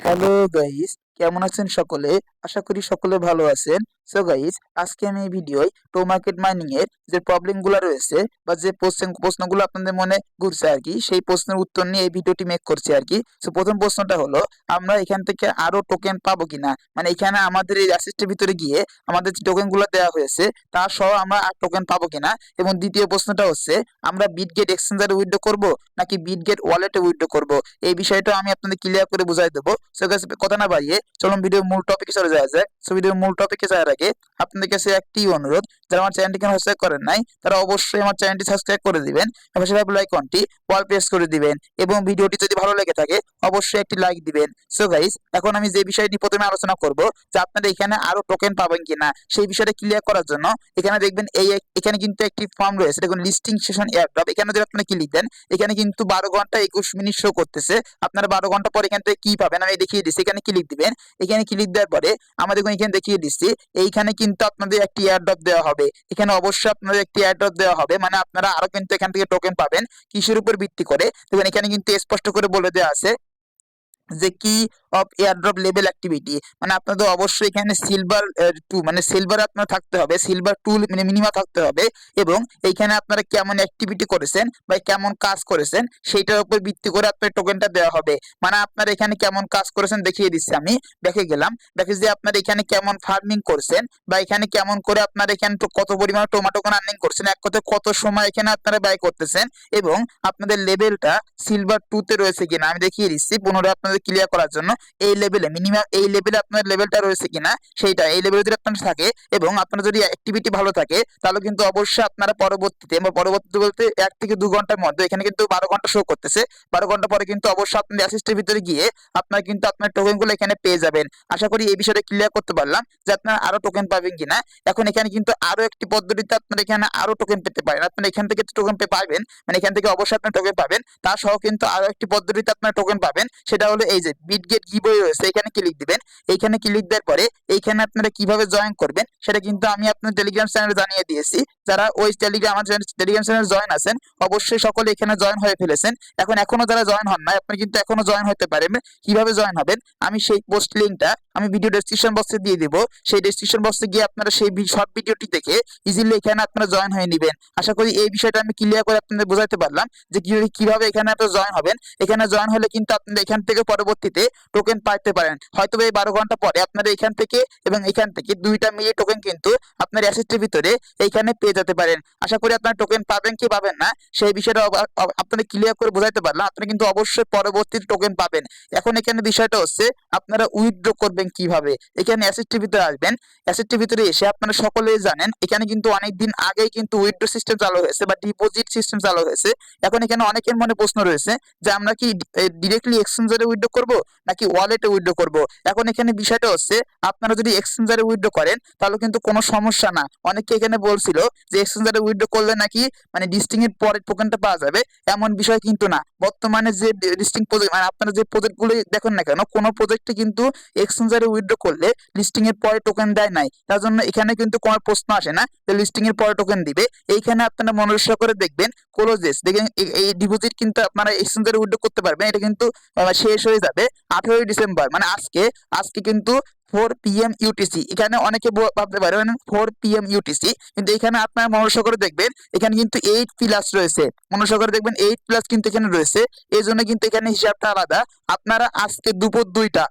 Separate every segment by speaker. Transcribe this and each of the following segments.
Speaker 1: Hello guys, কেমন আছেন সকলে? আশা করি সকলে ভালো আছেন। সো গাইস, আজকে আমি এই ভিডিওয় টো মার্কেট মাইনিং এর যে প্রবলেমগুলো রয়েছে বা যে প্রশ্নগুলো আপনাদের মনে ঘুরছে আর কি, সেই প্রশ্নের উত্তর নিয়ে এই ভিডিওটি মেক করছি আর কি। সো প্রথম প্রশ্নটা হলো, আমরা এখান থেকে আরো টোকেন পাবো কিনা, মানে এখানে আমাদের এই অ্যাসেস্টের ভিতরে গিয়ে আমাদের যে টোকেনগুলো দেওয়া হয়েছে তার সহ আমরা আর টোকেন পাবো কিনা। এবং দ্বিতীয় প্রশ্নটা হচ্ছে, আমরা বিটগেট এক্সচেঞ্জারে উইথড্র করব নাকি বিটগেট ওয়ালেটে উইথড্র করব, এই বিষয়টা আমি আপনাদের ক্লিয়ার করে বুঝাই দেবো। সো গাইস, কথা না বাড়িয়ে চলুন ভিডিওর মূল টপিকে চলে যাওয়া যায়। সো ভিডিওর মূল টপিকে যাওয়ার আগে আপনাদের কাছে একটি অনুরোধ, যারা আমার চ্যানেলটিকে সাবস্ক্রাইব করেন নাই তারা অবশ্যই আমার চ্যানেলটি সাবস্ক্রাইব করে দিবেন এবং সেটা বেল আইকনটি অল প্রেস করে দিবেন এবং ভিডিওটি যদি ভালো লেগে থাকে অবশ্যই একটি লাইক দিবেন। সো গাইস, এখন আমি যে বিষয়টি প্রথমে আলোচনা করব, যে আপনারা এখানে আরো টোকেন পাবেন কিনা সেই বিষয়টা ক্লিয়ার করার জন্য এখানে দেখবেন এখানে কিন্তু একটি ফর্ম রয়েছে, দেখুন লিস্টিং সেশন এয়ারড্রপ। এখানে যদি আপনারা ক্লিক দেন, এখানে কিন্তু 12 ঘন্টা 21 মিনিট শো করতেছে। আপনারা 12 ঘন্টা পর এখান থেকে কি পাবেন আমি দেখিয়ে দিচ্ছি। এখানে ক্লিক দিবেন, এখানে ক্লিক দেওয়ার পরে আমাদের এখানে দেখিয়ে দিচ্ছি, এইখানে কিন্তু আপনাদের একটি এয়ারড্রপ দেওয়া হবে। এখানে অবশ্যই আপনাদের একটি এয়ারড্রপ দেওয়া হবে, মানে আপনারা আরো কিন্তু এখান থেকে টোকেন পাবেন। কিসের উপর ভিত্তি করে দেখুন, এখানে কিন্তু স্পষ্ট করে বলে দেওয়া আছে যে কি অফ এয়ারড্রপ লেভেল অ্যাক্টিভিটি, মানে আপনাদের অবশ্যই এখানে সিলভার 2 মানে সিলভার আপনার থাকতে হবে, সিলভার 2 মানে মিনিমাম থাকতে হবে। এবং এইখানে আপনারা কেমন অ্যাক্টিভিটি করেছেন বা কেমন কাজ করেছেন সেইটার উপর ভিত্তি করে আপনার টোকেনটা দেওয়া হবে। মানে আপনারা এখানে কেমন কাজ করেছেন দেখিয়ে দিচ্ছি আমি। দেখে গেলাম, দেখে যে আপনারা এখানে কেমন ফার্মিং করছেন বা এখানে কেমন করে আপনারা এখানে কত পরিমাণে টোমাটো আর্নিং করছেন, এক কথায় কত সময় এখানে আপনারা ব্যয় করতেছেন এবং আপনাদের লেভেলটা সিলভার 2 তে রয়েছে কিনা আমি দেখিয়ে দিচ্ছি পুনরায় আপনাদের ক্লিয়ার করার জন্য। এই লেভেলে মিনিমাম এই লেভেলে আপনার লেভেলটা রয়েছে কিনা সেইটা, এই লেভেলে যদি আপনার থাকে এবং আপনার যদি অ্যাক্টিভিটি ভালো থাকে তাহলে কিন্তু অবশ্যই আপনারা পরবর্তীতে বলতে 1 থেকে 2 ঘন্টার মধ্যে, এখানে কিন্তু 12 ঘন্টা শো করতেছে, 12 ঘন্টা পরে কিন্তু অবশ্যই আপনার অ্যাসিস্টের ভিতরে গিয়ে আপনারা কিন্তু আপনার টোকেনগুলো এখানে পেয়ে যাবেন। আশা করি এই বিষয়টা ক্লিয়ার করতে পারলাম যে আপনারা আরো টোকেন পাবেন কিনা। এখন এখানে কিন্তু আরো একটি পদ্ধতিতে আপনারা এখানে আরো টোকেন পেতে পারেন। আপনারা এখান থেকে টোকেন পাবেন, মানে এখান থেকে অবশ্যই আপনার টোকেন পাবেন, তার সহ কিন্তু আরো একটি পদ্ধতিতে আপনার টোকেন পাবেন। সেটা হলো এই যে বিটগেট গিভওয়ে রয়েছে, এখানে ক্লিক দিবেন। এইখানে ক্লিক দেওয়ার পরে এইখানে আপনারা কিভাবে জয়েন করবেন সেটা কিন্তু আমি আপনার টেলিগ্রাম চ্যানেলে জানিয়ে দিয়েছি। যারা ওই টেলিগ্রাম চ্যানেলে জয়েন আছেন অবশ্যই সকলে এখানে জয়েন হয়ে ফেলেছেন। এখনো যারা জয়েন হন না, আপনি কিন্তু এখনো জয়েন হতে পারেন। কিভাবে জয়েন হবেন আমি সেই পোস্ট লিংকটা আমি ভিডিও ডেসক্রিপশন বক্সে দিয়ে দিব। সেই ডেসক্রিপশন বক্সে গিয়ে আপনারা সেই শর্ট ভিডিওটি দেখে ইজিলি এখানে আপনারা জয়েন হয়ে নেবেন। আশা করি এই বিষয়টা আমি ক্লিয়ার করে আপনাদের বোঝাতে পারলাম যে কিভাবে এখানে আপনারা জয়েন হবেন। এখানে জয়েন হলে কিন্তু আপনারা এখান থেকে পরবর্তীতে টোকেন পাইতে পারেন। হয়তো এই 12 ঘন্টা পরে আপনারা এখান থেকে এবং এখান থেকে দুইটা মিলিয়ে টোকেন কিন্তু আপনার অ্যাসেটের ভিতরে এইখানে পেয়ে যেতে পারেন। আশা করি আপনারা টোকেন পাবেন কি পাবেন না সেই বিষয়টা আপনাদের ক্লিয়ার করে বোঝাতে পারলাম। আপনারা কিন্তু অবশ্যই পরবর্তীতে টোকেন পাবেন। এখন এখানে বিষয়টা হচ্ছে আপনারা উইথড্র করবেন কিভাবে। এখানে অ্যাসেটের ভিতরে আসবেন, অ্যাসেটের ভিতরে এসে আপনারা সকলেই জানেন এখানে কিন্তু অনেকদিন আগেই কিন্তু উইথড্র সিস্টেম চালু হয়েছে বা ডিপোজিট সিস্টেম চালু হয়েছে। এখন এখানে অনেকের মনে প্রশ্ন রয়েছে যে আমরা কি ডিরেক্টলি এক্সচেঞ্জারে উইথড্র করব নাকি ওয়ালেটে উইথড্র করব। এখন এখানে বিষয়টা হচ্ছে আপনারা যদি এক্সচেঞ্জারে উইথড্র করেন তাহলে কিন্তু কোনো সমস্যা না। অনেকে এখানে বলছিল যে এক্সচেঞ্জারে উইথড্র করলে নাকি মানে লিস্টিং এর পরে টোকেনটা পাওয়া যাবে, এমন বিষয় কিন্তু না। বর্তমানে যে লিস্টিং প্রজেক্ট মানে আপনারা যে প্রজেক্টগুলো দেখেন না কেন, কোনো প্রজেক্টে কিন্তু এক্সচেঞ্জারে উইথড্র করলে লিস্টিং এর পরে টোকেন দেয় নাই। তার জন্য এখানে কিন্তু কোনো প্রশ্ন আসে না যে লিস্টিং এর পরে টোকেন দিবে। এইখানে আপনারা মনোযোগ করে দেখবেন ক্লোজেস, দেখেন এই ডিপোজিট কিন্তু আপনারা এক্সচেঞ্জারে উইথড্র করতে পারবেন। এটা কিন্তু শেষ হয়ে যাবে 18ই ডিসেম্বর, মানে আজকে কিন্তু 4 PM ইউটিসি। এখানে অনেকে ভাবতে পারে 4 PM ইউটিসি, কিন্তু এখানে আপনারা মনোযোগ করে দেখবেন এখানে কিন্তু 8+ রয়েছে। মনোযোগ করে দেখবেন 8+ কিন্তু এখানে রয়েছে, এই জন্য কিন্তু এখানে হিসাবটা আলাদা। আপনারা আজকে দুপুর 2টা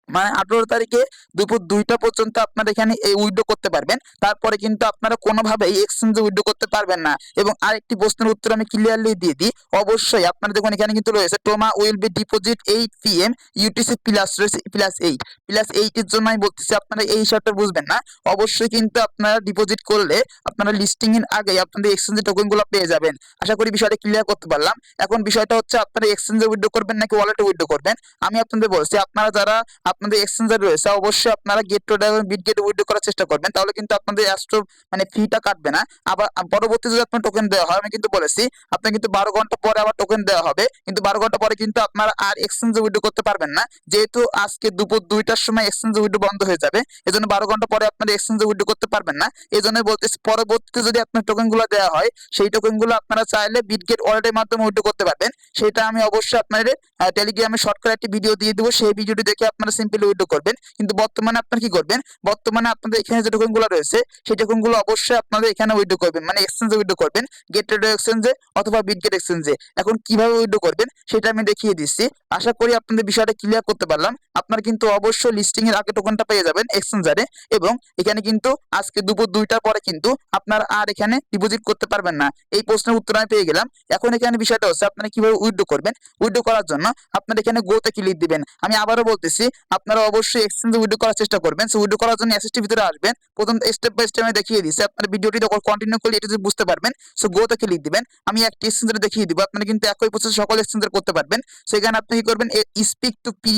Speaker 1: মানে 18 তারিখে দুপুর 2টা পর্যন্ত আপনারা এখানে এই উইথড্র করতে পারবেন। তারপরে কিন্তু আপনারা কোনোভাবেই এক্সচেঞ্জে উইথড্র করতে পারবেন না। এবং আরেকটি প্রশ্নের উত্তর আমি ক্লিয়ারলি দিয়ে দিই, অবশ্যই আপনারা দেখুন এখানে কিন্তু রয়েছে Toma will be deposit 8 PM UTC plus রয়েছে +8 এর জন্য আমি বলতেছি আপনারা এই হিসাবটা বুঝবেন না। অবশ্যই কিন্তু আপনারা ডিপোজিট করলে আপনারা লিস্টিং এর আগে আপনাদের এক্সচেঞ্জে টোকেনগুলো পেয়ে যাবেন। আশা করি বিষয়টা ক্লিয়ার করতে পারলাম। এখন বিষয়টা হচ্ছে আপনারা এক্সচেঞ্জে উইথড্র করবেন নাকি ওয়ালেটে উইথড্র করবেন। আমি আপনাদের বলছি আপনারা যারা আপনাদের এক্সচেঞ্জার রয়েছে অবশ্যই আপনারা গেট টু এবং বিট গেটে উইথড্র করার চেষ্টা করবেন, তাহলে কিন্তু আপনাদের অ্যাস্ট্রো মানে ফিটা কাটবে না। আবার পরবর্তী যদি আপনার টোকেন দেওয়া হয়, আমি কিন্তু বলেছি আপনার কিন্তু 12 ঘন্টা পরে আবার টোকেন দেওয়া হবে, কিন্তু 12 ঘন্টা পরে কিন্তু আপনারা আর এক্সচেঞ্জে উইথড্র করতে পারবেন না, যেহেতু আজকে দুপুর 2টার সময় এক্সচেঞ্জে উইথড্র বন্ধ হয়ে যাবে। এজন্য 12 ঘন্টা পরে আপনারা এক্সচেঞ্জে উইথড্র করতে পারবেন না। এই জন্য বলতেছি পরবর্তীতে যদি আপনার টোকেনগুলো দেওয়া হয়, সেই টোকেনগুলো আপনারা চাইলে বিটগেট ওয়ালেটের মাধ্যমে উইথড্র করতে পারবেন। সেটা আমি অবশ্যই আপনাদের টেলিগ্রামে শর্টকাট একটি ভিডিও দিয়ে দেবো, সেই ভিডিওটি দেখে আপনারা সিম্পলি উইথড্র করবেন। কিন্তু বর্তমানে আপনারা কি করবেন, বর্তমানে আপনাদের এখানে যে টোকেনগুলো রয়েছে সেই টোকেনগুলো অবশ্যই আপনাদের এখানে উইথড্র করবেন, মানে এক্সচেঞ্জে উইথড্র করবেন, গেট ট্রেডার এক্সচেঞ্জে অথবা বিটগেট এক্সচেঞ্জে। এখন কিভাবে উইথড্র করবেন সেটা আমি দেখিয়ে দিচ্ছি। আশা করি আপনাদের বিষয়টা ক্লিয়ার করতে পারলাম। আপনারা কিন্তু অবশ্যই লিস্টিং এর আগে টোকেনটা পেয়ে যাবেন এক্সচেঞ্জারে, এবং এখানে কিন্তু আজকে দুপুর 2টার পরে কিন্তু আপনারা আর এখানে ডিপোজিট করতে পারবেন না। এই প্রশ্নের উত্তর আমি পেয়ে গেলাম। এখন এখানে বিষয়টা হচ্ছে আপনারা কিভাবে উইথড্র করবেন। উইথড্র করার জন্য আপনারা এখানে গোতে ক্লিক দিবেন। আমি আবারও বলতেছি, আপনারা অবশ্যই এক্সচেঞ্জে উইথড্র করার চেষ্টা করবেন। সো উইথড্র করার জন্য এসএসটি ভিতরে আসবেন। প্রথম স্টেপ বাই স্টেপ আমি দেখিয়ে দিচ্ছি, আপনারা ভিডিওটি যখন কন্টিনিউ করলে এটা যদি বুঝতে পারবেন। সো গোতে ক্লিক দিবেন। আমি একটি এক্সচেঞ্জারে দেখিয়ে দিব, আপনারা কিন্তু একই প্রসেস সকল এক্সচেঞ্জার করতে পারবেন। সেখানে আপনি কি করবেন, স্পিক টু পি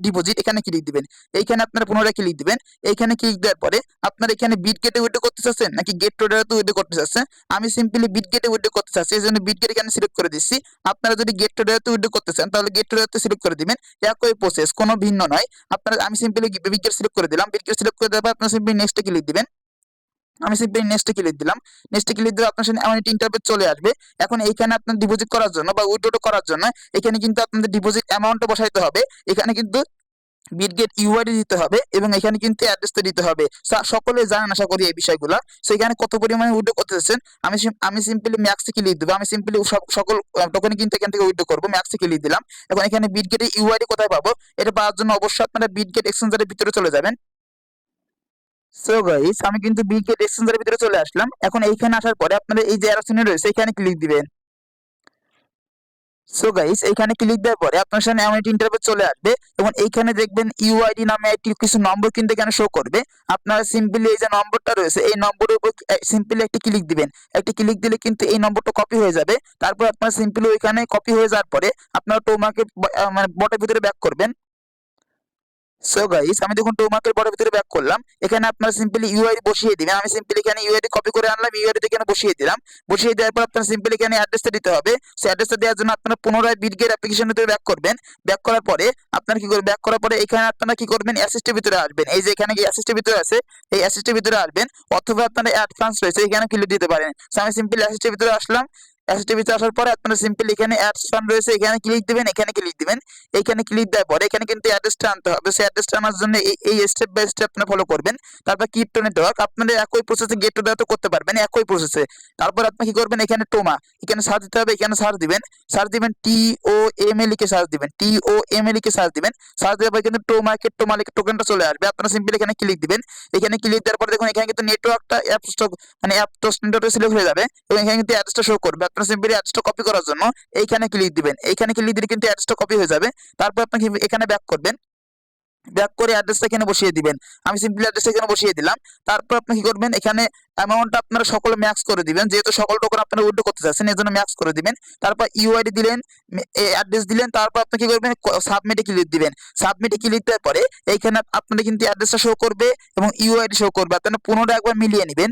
Speaker 1: ডিপোজিট এখানে ক্লিক দিবেন। এইখানে আপনারা পুনরায় ক্লিক দিবেন। এইখানে ক্লিক দেওয়ার পরে আপনারা এখানে বিটগেটে উইথড্র করতে চাচ্ছেন নাকি গেট ট্রেডারে উইথড্র করতে চাচ্ছেন। আমি সিম্পলি বিটগেটে উইথড্র করতে চাচ্ছি, এই জন্য বিটগেট এখানে সিলেক্ট করে দিচ্ছি। আপনারা যদি গেট ট্রেডারে উইথড্র করতে চান তাহলে গেট ট্রেডারে সিলেক্ট করে দিবেন। একই প্রসেস, কোনো ভিন্ন নয়। আপনারা আমি সিম্পলি বিটগেট সিলেক্ট করে দিলাম। বিটগেট সিলেক্ট করে দেওয়ার পর আপনারা সিম্পলি নেক্সটে ক্লিক দিবেন। আমি সিম্পলি নেক্সটে ক্লিক দিলাম। নেক্সটে ক্লিক দিলে আপনার সামনে এমন একটি ইন্টারফেস চলে আসবে। এখন এইখানে আপনার ডিপোজিট করার জন্য বা উইথড্র করার জন্য এখানে কিন্তু আপনাদের ডিপোজিট অ্যামাউন্টটা বসাইতে হবে। এখানে কিন্তু বিটগেট ইউআইডি দিতে হবে এবং এখানে কিন্তু অ্যাড্রেসটা দিতে হবে। সকলে জানেন আশা করি এই বিষয়গুলো। সো এখানে কত পরিমাণে উইথড্র করতে চাচ্ছেন, আমি সিম্পলি ম্যাক্সে ক্লিক দেবো। আমি সিম্পলি সকল টোকেন কিন্তু এখান থেকে উইথড্র করবো, ম্যাক্সে ক্লিক দিলাম। এখন এখানে বিটগেটের ইউআইডি কোথায় পাবো, এটা পাওয়ার জন্য অবশ্যই আপনারা বিটগেট এক্সচেঞ্জারের ভিতরে চলে যাবেন। সো গাইস, আমি কিন্তু বিটগেট এক্সচেঞ্জারের ভিতরে চলে আসলাম। এখন এইখানে আসার পরে আপনারা এই যে অ্যারো চিহ্ন রয়েছে এখানে ক্লিক দিবেন। সো গাইস, এইখানে ক্লিক দেওয়ার পরে আপনার সামনে এমন একটি ইন্টারফেস চলে আসবে এবং এইখানে দেখবেন ইউআইডি নামে একটি কিছু নম্বর কিন্তু এখানে শো করবে। আপনারা সিম্পলি এই যে নম্বরটা রয়েছে এই নম্বরের উপর সিম্পলি একটি ক্লিক দিবেন। একটি ক্লিক দিলে কিন্তু এই নম্বরটা কপি হয়ে যাবে। তারপর আপনারা সিম্পলি ওইখানে কপি হয়ে যাওয়ার পরে আপনারা টোমার্কেট মানে বটের ভিতরে ব্যাক করবেন। সো গাইস, আমি যখন টোমার্কেট বটের ভিতরে ব্যাক করলাম, এখানে আপনারা সিম্পলি ইউআইডি বসিয়ে দিবেন। আমি সিম্পলি এখানে ইউআইডি কপি করে আনলাম, ইউআইডি এখানে বসিয়ে দিলাম। বসিয়ে দেওয়ার পর আপনারা সিম্পলি এখানে অ্যাড্রেসটা দিতে হবে। সেই অ্যাড্রেসটা দেওয়ার জন্য আপনারা পুনরায় বিটগেট অ্যাপ্লিকেশনের ভিতরে ব্যাক করবেন। ব্যাক করার পরে আপনারা কি করবেন, ব্যাক করার পরে এখানে আপনারা কি করবেন, অ্যাসিস্টের ভিতরে আসবেন। এই যে এখানে অ্যাসিস্টের ভিতরে আছে, এই অ্যাসিস্টের ভিতরে আসবেন, অথবা আপনারা অ্যাড ফান্ডস রয়েছে এখানে ক্লিক দিতে পারেন। সো আমি সিম্পলি অ্যাসিস্টের ভিতরে আসলাম। অ্যাসিস্টের ভিতরে আসার পরে আপনারা সিম্পলি এখানে অ্যাডস ফান্ড রয়েছে এখানে ক্লিক দিবেন। এখানে ক্লিক দিবেন। এইখানে ক্লিক দেওয়ার পরে এখানে কিন্তু অ্যাড্রেসটা আনতে হবে। সেই অ্যাড্রেসটা আনার জন্য এই স্টেপ বাই স্টেপ আপনারা ফলো করবেন। তারপর ক্রিপ্টো নেটওয়ার্ক আপনাদের একই প্রসেসে গেট টু তো করতে পারবেন, একই প্রসেসে। তারপর আপনি কি করবেন, এখানে টোমা এখানে সার্চ দিতে হবে। এখানে সার্চ দিবেন, TOMA লিখে সার্চ দিবেন, TOMA লিখে সার্চ দিবেন। সার্চ দেওয়ার পর কিন্তু টোমা লিখে টোকেনটা চলে আসবে। আপনারা সিম্পলি এখানে ক্লিক দিবেন। এখানে ক্লিক দেওয়ার পরে দেখুন এখানে কিন্তু নেটওয়ার্কটা অ্যাপ স্টক মানে অ্যাপ নেটওয়ার্ক সিলেক্ট হয়ে যাবে এবং এখানে কিন্তু অ্যাড্রেসটা শো করবে। আপনারা সিম্পলি অ্যাড্রেসটা কপি করার জন্য এইখানে ক্লিক দিবেন। এইখানে ক্লিক দিলে কিন্তু অ্যাড্রেসটা কপি হয়ে যাবে। তারপর আপনি এখানে ব্যাক করবেন। ব্যাক করে অ্যাড্রেসটা এখানে বসিয়ে দিবেন। আমি সিম্পলি অ্যাড্রেসটা এখানে বসিয়ে দিলাম। তারপর আপনি কি করবেন, এখানে অ্যামাউন্টটা আপনারা সকলে ম্যাক্স করে দিবেন, যেহেতু সকল টোকেন আপনারা উইথড্র করতে চাচ্ছেন এই জন্য ম্যাক্স করে দিবেন। তারপর ইউআইডি দিলেন, অ্যাড্রেস দিলেন। তারপর আপনি কি করবেন, সাবমিটে ক্লিক দিবেন। সাবমিটে ক্লিক দেওয়ার পরে এইখানে আপনাদের কিন্তু অ্যাড্রেসটা শো করবে এবং ইউআইডি শো করবে। আপনারা পুনরায় একবার মিলিয়ে নেবেন।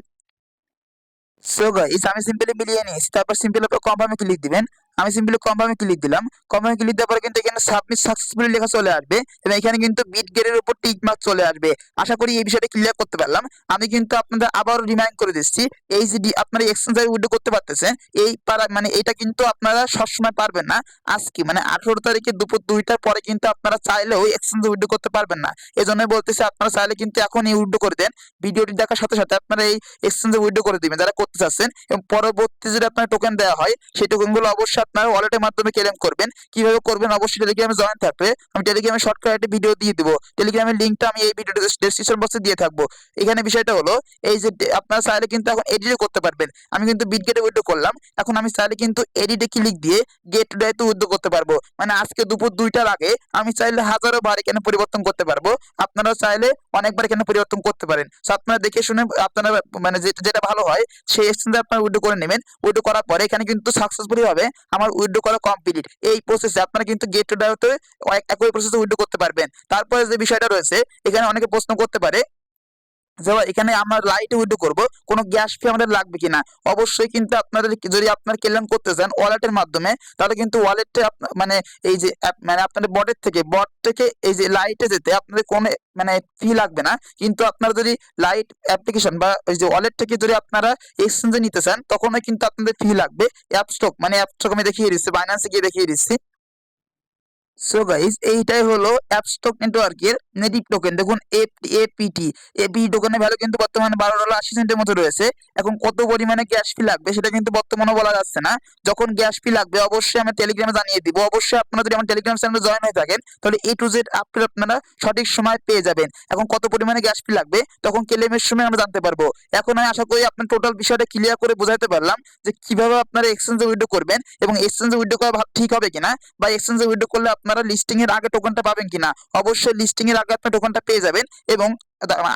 Speaker 1: সো গাইস, আমি সিম্পলি মিলিয়ে নিয়েছি। তারপর সিম্পলি আপনারা কনফার্মে ক্লিক দিবেন। আমি সিম্পলি কনফার্মে ক্লিক দিলাম। কনফার্মে ক্লিক দেওয়ার পরে কিন্তু এখানে সাবমিট সাকসেসফুলি লেখা চলে আসবে এবং এখানে কিন্তু বিটগেটের উপর টিক মার্ক চলে আসবে। আশা করি এই বিষয়টা ক্লিয়ার করতে পারলাম। আমি কিন্তু আপনাদের আবারও রিমাইন্ড করে দিচ্ছি, এই যে আপনারা এক্সচেঞ্জারে উইথড্র করতে পারতেছেন, এই মানে এটা কিন্তু আপনারা সবসময় পারবেন না। আজকে মানে 18 তারিখে দুপুর 2টার পরে কিন্তু আপনারা চাইলেও এক্সচেঞ্জে উইথড্র করতে পারবেন না। এই জন্য বলতেছি আপনারা চাইলে কিন্তু এখনই উইথড্র করে দেন। ভিডিওটি দেখার সাথে সাথে আপনারা এই এক্সচেঞ্জে উইথড্র করে দিবেন যারা করতে চাচ্ছেন, এবং পরবর্তী যদি আপনার টোকেন দেওয়া হয় সেই টোকেনগুলো অবশ্যই আপনারা ওয়ালেটের মাধ্যমে ক্লেম করবেন। কিভাবে করবেন অবশ্যই টেলিগ্রামে জয়েন থাকবে। আমি টেলিগ্রামে শর্টকাট একটা ভিডিও দিয়ে দিব। টেলিগ্রামের লিংকটা আমি এই ভিডিও ডেসক্রিপশন বক্সে দিয়ে থাকবো। এখানে বিষয়টা হলো এই যে আপনারা চাইলে কিন্তু এখন এডিটও করতে পারবেন। আমি কিন্তু বিটগেটে উইথড্র করলাম, এখন আমি চাইলে কিন্তু এডিটে ক্লিক দিয়ে গেট টুডেতে উইথড্র করতে পারবো। মানে আজকে দুপুর 2টার আগে আমি চাইলে হাজারো বার এখানে পরিবর্তন করতে পারবো। আপনারা চাইলে অনেকবার এখানে পরিবর্তন করতে পারেন। সো আপনারা দেখে শুনে আপনারা মানে যেটা ভালো হয় সেই এক্সচেঞ্জে আপনারা উইথড্র করে নেবেন। উইথড্র করার পরে এখানে কিন্তু সাকসেসফুলি হবে আমার উইথড্র করা কমপ্লিট। এই প্রসেসে আপনারা কিন্তু গেট টু ডায়োতে একই প্রসেসে উইথড্র করতে পারবেন। তারপরে যে বিষয়টা রয়েছে, এখানে অনেকে প্রশ্ন করতে পারে যে ভাই এখানে আমরা লাইট উইথড্র করব, কোনো গ্যাস ফি আমাদের লাগবে কিনা? অবশ্যই কিন্তু আপনাদের যদি আপনার ক্লেম করতে চান ওয়ালেটের মাধ্যমে, তাহলে কিন্তু ওয়ালেটে মানে এই যে মানে আপনাদের বট থেকে এই যে লাইটে যেতে আপনাদের কোনো মানে ফি লাগবে না। কিন্তু আপনারা যদি লাইট অ্যাপ্লিকেশন বা এই যে ওয়ালেট থেকে যদি আপনারা এক্সচেঞ্জে নিতে চান, তখনই কিন্তু আপনাদের ফি লাগবে। অ্যাপস্টক আমি দেখিয়ে দিচ্ছি, বাইন্যান্সে গিয়ে দেখিয়ে দিচ্ছি। সো গাইস, এইটাই হলো অ্যাপস্টক নেটওয়ার্কের নেটিভ টোকেন। দেখুন এপিটি এপিটি টোকেনের ভ্যালু কিন্তু বর্তমানে $12.80 মতো রয়েছে। এখন কত পরিমাণে গ্যাস ফি লাগবে সেটা কিন্তু বর্তমানে বলা যাচ্ছে না। যখন গ্যাস ফি লাগবে অবশ্যই আমি টেলিগ্রামে জানিয়ে দিব। অবশ্যই আপনারা যদি আমার টেলিগ্রাম চ্যানেলে জয়েন হয়ে থাকেন, তাহলে A to Z আপডেট আপনারা সঠিক সময় পেয়ে যাবেন। এখন কত পরিমাণে গ্যাস ফি লাগবে তখন ক্লেমের সময় আমরা জানতে পারবো। এখন আমি আশা করি আপনার টোটাল বিষয়টা ক্লিয়ার করে বোঝাতে পারলাম যে কিভাবে আপনারা এক্সচেঞ্জে উইথড্র করবেন এবং এক্সচেঞ্জে উইথড্র করা ঠিক হবে কিনা, বা এক্সচেঞ্জে উইথড্র করলে আপনারা লিস্টিং এর আগে টোকেনটা পাবেন কিনা। অবশ্যই লিস্টিং এর আগে আপনার টোকেনটা পেয়ে যাবেন। এবং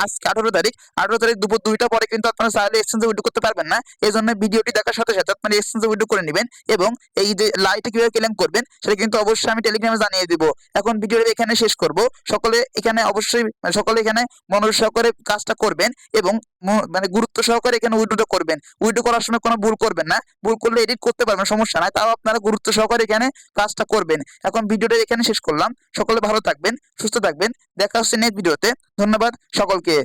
Speaker 1: আজকে 18 তারিখ দুপুর 2টা পরে কিন্তু আপনারা চাইলে এক্সচেঞ্জে উইথড্র করতে পারবেন না। এই জন্য ভিডিওটি দেখার সাথে সাথে আপনারা এক্সচেঞ্জে উইথড্র করে নেবেন। এবং এই যে লাইটে কিভাবে ক্লেম করবেন সেটা কিন্তু অবশ্যই আমি টেলিগ্রামে জানিয়ে দিব। এখন ভিডিওটি এখানে শেষ করব। সকলে এখানে অবশ্যই সকলে এখানে মনোযোগ সহকারে কাজটা করবেন এবং মানে গুরুত্ব সহকারে এখানে উইথড্র করবেন। উইথড্র করার সময় কোনো ভুল করবেন না। ভুল করলে এডিট করতে পারবেন, সমস্যা নাই, তাও আপনারা গুরুত্ব সহকারে এখানে কাজটা করবেন। এখন ভিডিওটা এখানে শেষ করলাম। সকলে ভালো থাকবেন, সুস্থ থাকবেন। দেখা হচ্ছে নেক্সট ভিডিওতে। ধন্যবাদ সকলকে।